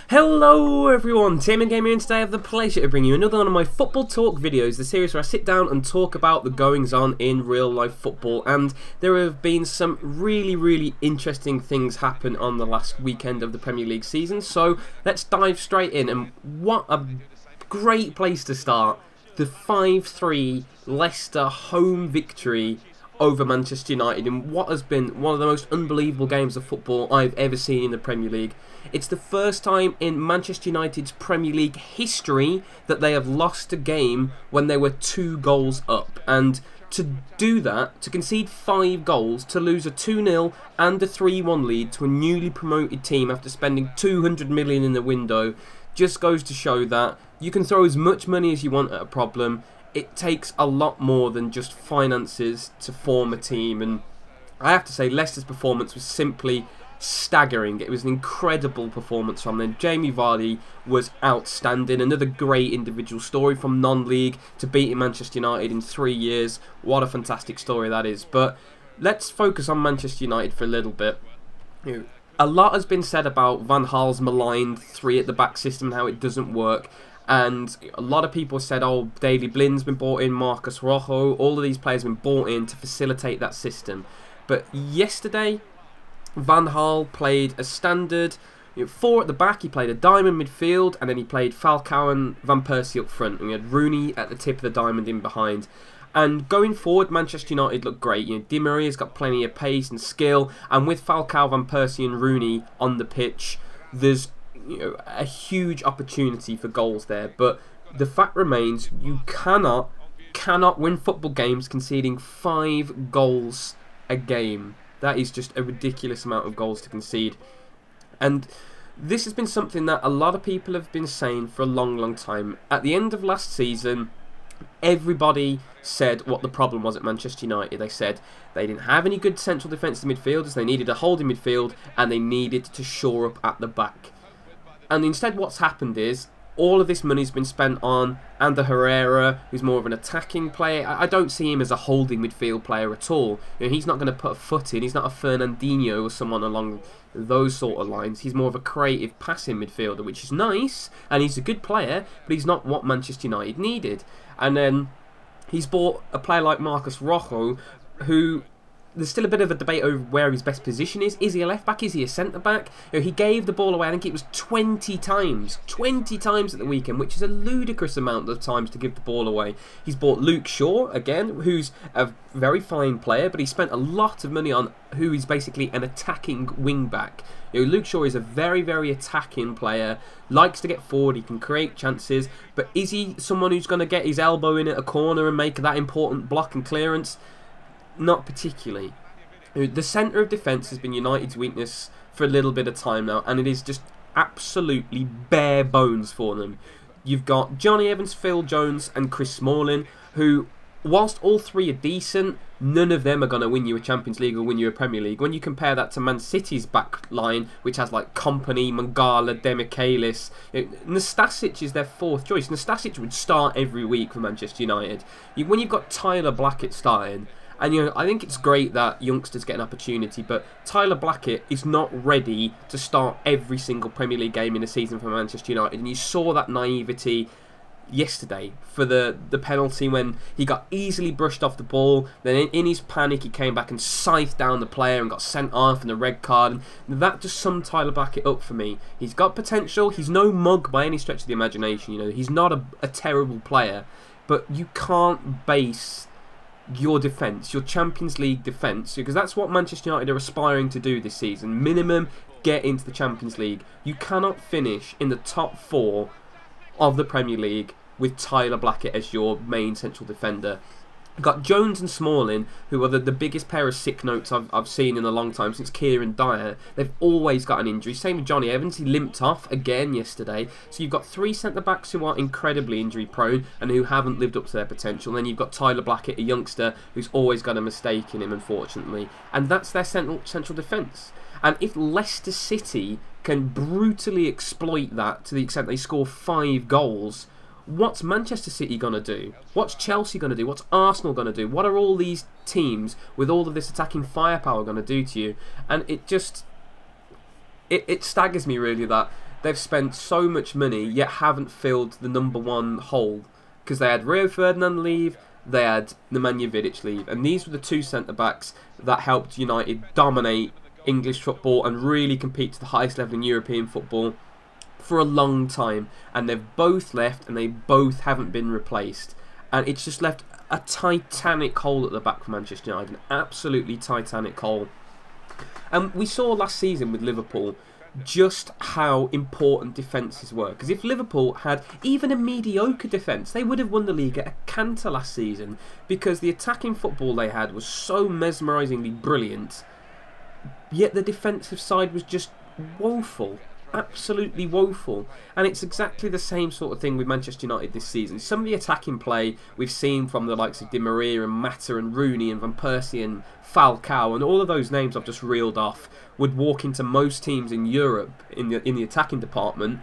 Hello everyone, TMMgamer, and today I have the pleasure to bring you another one of my football talk videos, the series where I sit down and talk about the goings on in real life football. And there have been some really interesting things happen on the last weekend of the Premier League season, so let's dive straight in. And what a great place to start, the 5-3 Leicester home victory over Manchester United in what has been one of the most unbelievable games of football I've ever seen in the Premier League. It's the first time in Manchester United's Premier League history that they have lost a game when they were 2 goals up. And to do that, to concede 5 goals, to lose a 2-0 and a 3-1 lead to a newly promoted team after spending 200 million in the window, just goes to show that you can throw as much money as you want at a problem. It takes a lot more than just finances to form a team, and I have to say Leicester's performance was simply staggering. It was an incredible performance from them. Jamie Vardy was outstanding. Another great individual story from non-league to beating Manchester United in 3 years. What a fantastic story that is. But let's focus on Manchester United for a little bit. A lot has been said about Van Gaal's maligned 3 at the back system and how it doesn't work. And a lot of people said, oh, Daley Blind's been brought in, Marcus Rojo, all of these players have been brought in to facilitate that system. But yesterday, Van Gaal played a standard 4 at the back. He played a diamond midfield, and then he played Falcao and Van Persie up front, and we had Rooney at the tip of the diamond in behind. And going forward, Manchester United looked great. Di Maria's got plenty of pace and skill, and with Falcao, Van Persie and Rooney on the pitch, there's a huge opportunity for goals there. But the fact remains, you cannot win football games conceding 5 goals a game. That is just a ridiculous amount of goals to concede. And this has been something that a lot of people have been saying for a long time. At the end of last season, everybody said what the problem was at Manchester United. They said they didn't have any good central defensive midfielders, they needed a holding midfield, and they needed to shore up at the back. And instead what's happened is all of this money's been spent on Ander Herrera, who's more of an attacking player. I don't see him as a holding midfield player at all. He's not going to put a foot in. He's not a Fernandinho or someone along those sort of lines. He's more of a creative passing midfielder, which is nice, and he's a good player, but he's not what Manchester United needed. And then he's bought a player like Marcus Rojo, who there's still a bit of a debate over where his best position is. Is he a left back? Is he a centre back? He gave the ball away, I think it was 20 times. 20 times at the weekend, which is a ludicrous amount of times to give the ball away. He's bought Luke Shaw, again, who's a very fine player, but he spent a lot of money on who is basically an attacking wing back. Luke Shaw is a very attacking player, likes to get forward, he can create chances, but is he someone who's going to get his elbow in at a corner and make that important block and clearance? Not particularly. The centre of defence has been United's weakness for a little bit of time now, and it is just absolutely bare bones for them. You've got Johnny Evans, Phil Jones and Chris Smalling, who, whilst all 3 are decent, none of them are going to win you a Champions League or win you a Premier League. When you compare that to Man City's back line, which has like Kompany, Mangala, Demichelis, Nastasic is their 4th choice. Nastasic would start every week for Manchester United. When you've got Tyler Blackett starting, and I think it's great that youngsters get an opportunity, but Tyler Blackett is not ready to start every single Premier League game in a season for Manchester United, and you saw that naivety yesterday for the penalty when he got easily brushed off the ball. Then in his panic he came back and scythed down the player and got sent off, and a red card, and that just summed Tyler Blackett up for me. He's got potential, he's no mug by any stretch of the imagination, he's not a terrible player, but you can't base your defence, your Champions League defence, because that's what Manchester United are aspiring to do this season. Minimum, get into the Champions League. You cannot finish in the top 4 of the Premier League with Tyler Blackett as your main central defender. You've got Jones and Smalling, who are the biggest pair of sick notes I've seen in a long time since Kieran Dyer. They've always got an injury. Same with Johnny Evans. He limped off again yesterday. So you've got 3 centre-backs who are incredibly injury-prone and who haven't lived up to their potential. And then you've got Tyler Blackett, a youngster, who's always got a mistake in him, unfortunately. And that's their central defence. And if Leicester City can brutally exploit that to the extent they score 5 goals, what's Manchester City going to do? What's Chelsea going to do? What's Arsenal going to do? What are all these teams with all of this attacking firepower going to do to you? And it just... It staggers me really that they've spent so much money yet haven't filled the #1 hole, because they had Rio Ferdinand leave, they had Nemanja Vidic leave, and these were the two centre-backs that helped United dominate English football and really compete to the highest level in European football for a long time. And they've both left, and they both haven't been replaced, and it's just left a titanic hole at the back for Manchester United, an absolutely titanic hole. And we saw last season with Liverpool just how important defences were, because if Liverpool had even a mediocre defence, they would have won the league at a canter last season, because the attacking football they had was so mesmerisingly brilliant, yet the defensive side was just woeful. Absolutely woeful. And it's exactly the same sort of thing with Manchester United this season. Some of the attacking play we've seen from the likes of Di Maria and Mata and Rooney and Van Persie and Falcao and all of those names I've just reeled off would walk into most teams in Europe in the attacking department.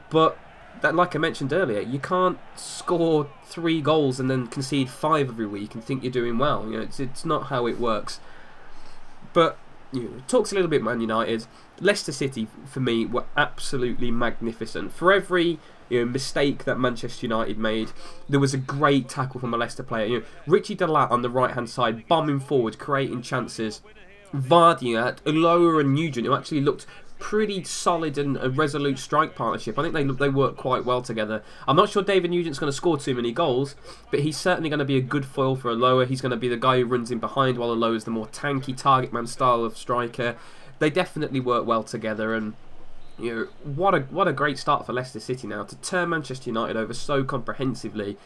But that, like I mentioned earlier, you can't score 3 goals and then concede 5 every week and think you're doing well. You know, it's not how it works. But talks a little bit Man United. Leicester City, for me, were absolutely magnificent. For every mistake that Manchester United made, there was a great tackle from a Leicester player. Richie Delat on the right-hand side, bombing forward, creating chances. Vardy, Ulloa and Nugent, who actually looked pretty solid and a resolute strike partnership. I think they work quite well together. I'm not sure David Nugent's going to score too many goals, but he's certainly going to be a good foil for Ulloa. He's going to be the guy who runs in behind, while Ulloa is the more tanky target man style of striker. They definitely work well together, and what a great start for Leicester City now to turn Manchester United over so comprehensively.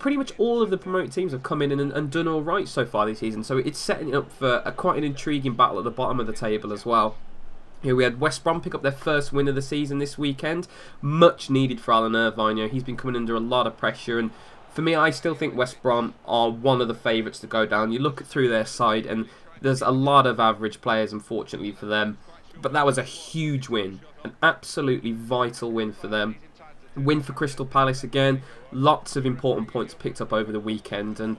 Pretty much all of the promoted teams have come in and done all right so far this season, so it's setting it up for quite an intriguing battle at the bottom of the table as well. We had West Brom pick up their first win of the season this weekend. Much needed for Alan Irvine. He's been coming under a lot of pressure, and for me, I still think West Brom are one of the favourites to go down. You look through their side, and there's a lot of average players, unfortunately, for them. But that was a huge win. An absolutely vital win for them. Win for Crystal Palace again. Lots of important points picked up over the weekend, and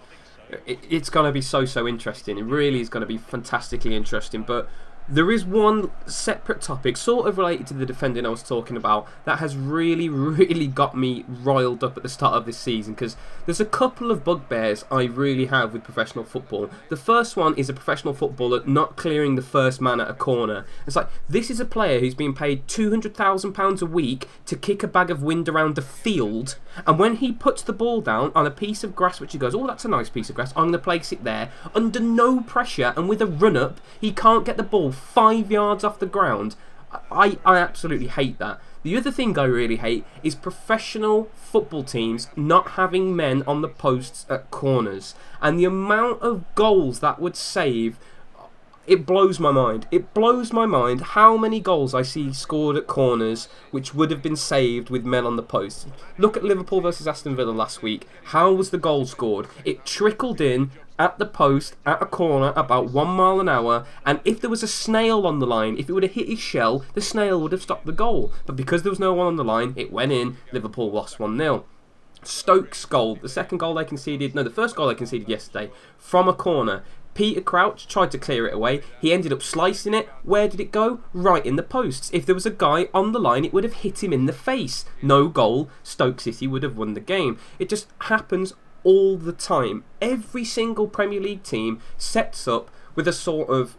it's going to be so interesting. It really is going to be fantastically interesting. But there is one separate topic, sort of related to the defending I was talking about, that has really got me riled up at the start of this season, because there's a couple of bugbears I really have with professional football. The first one is a professional footballer not clearing the first man at a corner. It's like, this is a player who's being paid £200,000 a week to kick a bag of wind around the field, and when he puts the ball down on a piece of grass, which he goes, oh, that's a nice piece of grass, I'm going to place it there, under no pressure, and with a run-up, he can't get the ball 5 yards off the ground. I absolutely hate that. The other thing I really hate is professional football teams not having men on the posts at corners, and the amount of goals that would save, it blows my mind. It blows my mind how many goals I see scored at corners which would have been saved with men on the post. Look at Liverpool versus Aston Villa last week. How was the goal scored? It trickled in at the post, at a corner, about 1 mile an hour, and if there was a snail on the line, if it would have hit his shell, the snail would have stopped the goal. But because there was no one on the line, it went in. Liverpool lost 1-0. Stoke's goal, the second goal they conceded, no, the first goal they conceded yesterday, from a corner. Peter Crouch tried to clear it away. He ended up slicing it. Where did it go? Right in the posts. If there was a guy on the line, it would have hit him in the face. No goal. Stoke City would have won the game. It just happens all the time. Every single Premier League team sets up with a sort of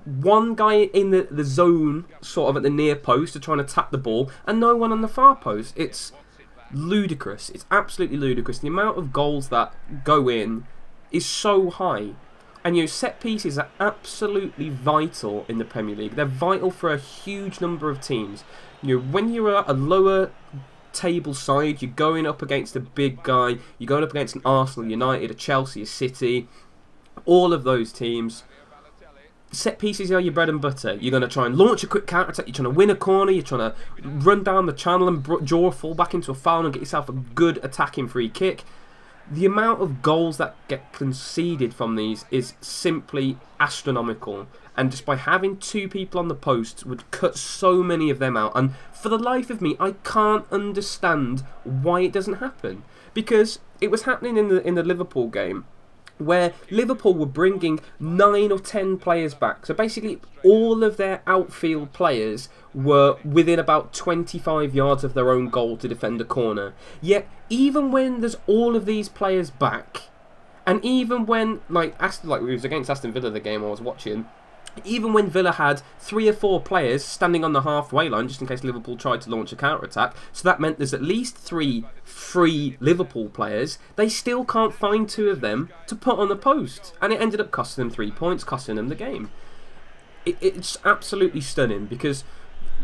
one guy in the zone, sort of at the near post, to try and tap the ball, and no one on the far post. It's ludicrous. It's absolutely ludicrous. The amount of goals that go in is so high. And set pieces are absolutely vital in the Premier League. They're vital for a huge number of teams. When you're a lower table side, you're going up against a big guy, you're going up against an Arsenal, United, a Chelsea, a City, all of those teams. Set pieces are your bread and butter. You're going to try and launch a quick counter attack, you're trying to win a corner, you're trying to run down the channel and draw a full back into a foul and get yourself a good attacking free kick. The amount of goals that get conceded from these is simply astronomical, and just by having 2 people on the post would cut so many of them out. And for the life of me, I can't understand why it doesn't happen, because it was happening in the Liverpool game, where Liverpool were bringing 9 or 10 players back. So basically all of their outfield players were within about 25 yards of their own goal to defend a corner. Yet even when there's all of these players back, and even when, like it was against Aston Villa, the game I was watching, even when Villa had 3 or 4 players standing on the halfway line just in case Liverpool tried to launch a counter-attack, so that meant there's at least 3 free Liverpool players, they still can't find 2 of them to put on the post. And it ended up costing them 3 points, costing them the game. It's absolutely stunning, because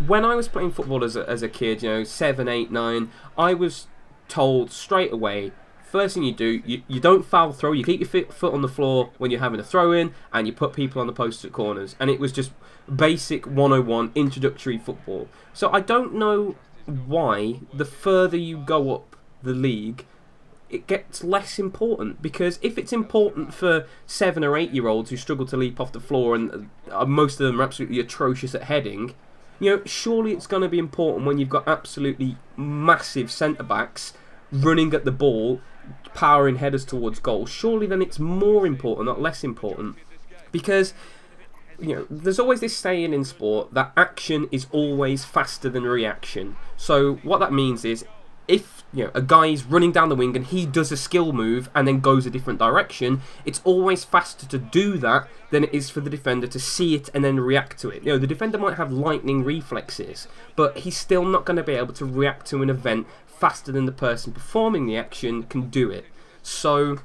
when I was playing football as a kid, you know, 7, 8, 9, I was told straight away, first thing you do, you don't foul throw, you keep your foot on the floor when you're having a throw-in, and you put people on the posts at corners. And it was just basic 101 introductory football. So I don't know why the further you go up the league, it gets less important. Because if it's important for 7 or 8-year-olds who struggle to leap off the floor, and most of them are absolutely atrocious at heading, you know, surely it's going to be important when you've got absolutely massive centre-backs running at the ball, powering headers towards goal. Surely then it's more important, not less important. Because, you know, there's always this saying in sport that action is always faster than reaction. So what that means is, if, you know, a guy is running down the wing and he does a skill move and then goes a different direction, it's always faster to do that than it is for the defender to see it and then react to it. You know, the defender might have lightning reflexes, but he's still not going to be able to react to an event faster than the person performing the action can do it. So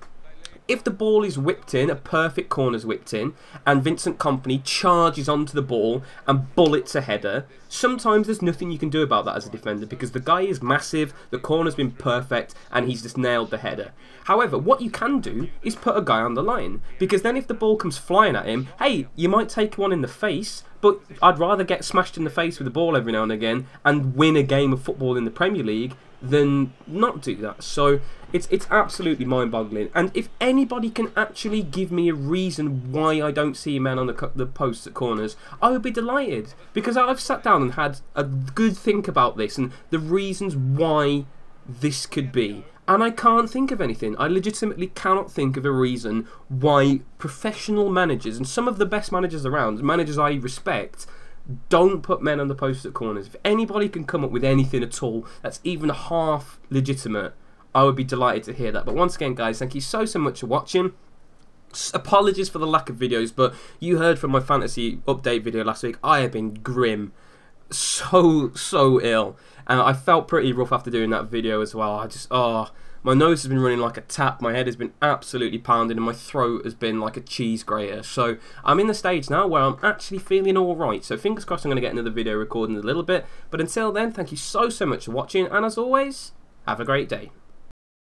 if the ball is whipped in, a perfect corner's whipped in, and Vincent Kompany charges onto the ball and bullets a header, sometimes there's nothing you can do about that as a defender, because the guy is massive, the corner's been perfect, and he's just nailed the header. However, what you can do is put a guy on the line, because then if the ball comes flying at him, hey, you might take one in the face, but I'd rather get smashed in the face with the ball every now and again and win a game of football in the Premier League than not do that. So it's absolutely mind-boggling. And if anybody can actually give me a reason why I don't see men on the posts at corners, I would be delighted, because I've sat down and had a good think about this and the reasons why this could be, and I can't think of anything. I legitimately cannot think of a reason why professional managers, and some of the best managers around, managers I respect, don't put men on the posts at corners. If anybody can come up with anything at all that's even half legitimate, I would be delighted to hear that. But once again, guys, thank you so much for watching. Apologies for the lack of videos, but you heard from my fantasy update video last week, I have been grim. So ill. And I felt pretty rough after doing that video as well. My nose has been running like a tap, my head has been absolutely pounding, and my throat has been like a cheese grater. So I'm in the stage now where I'm actually feeling alright. So fingers crossed I'm going to get another video recorded in a little bit. But until then, thank you so much for watching, and as always, have a great day.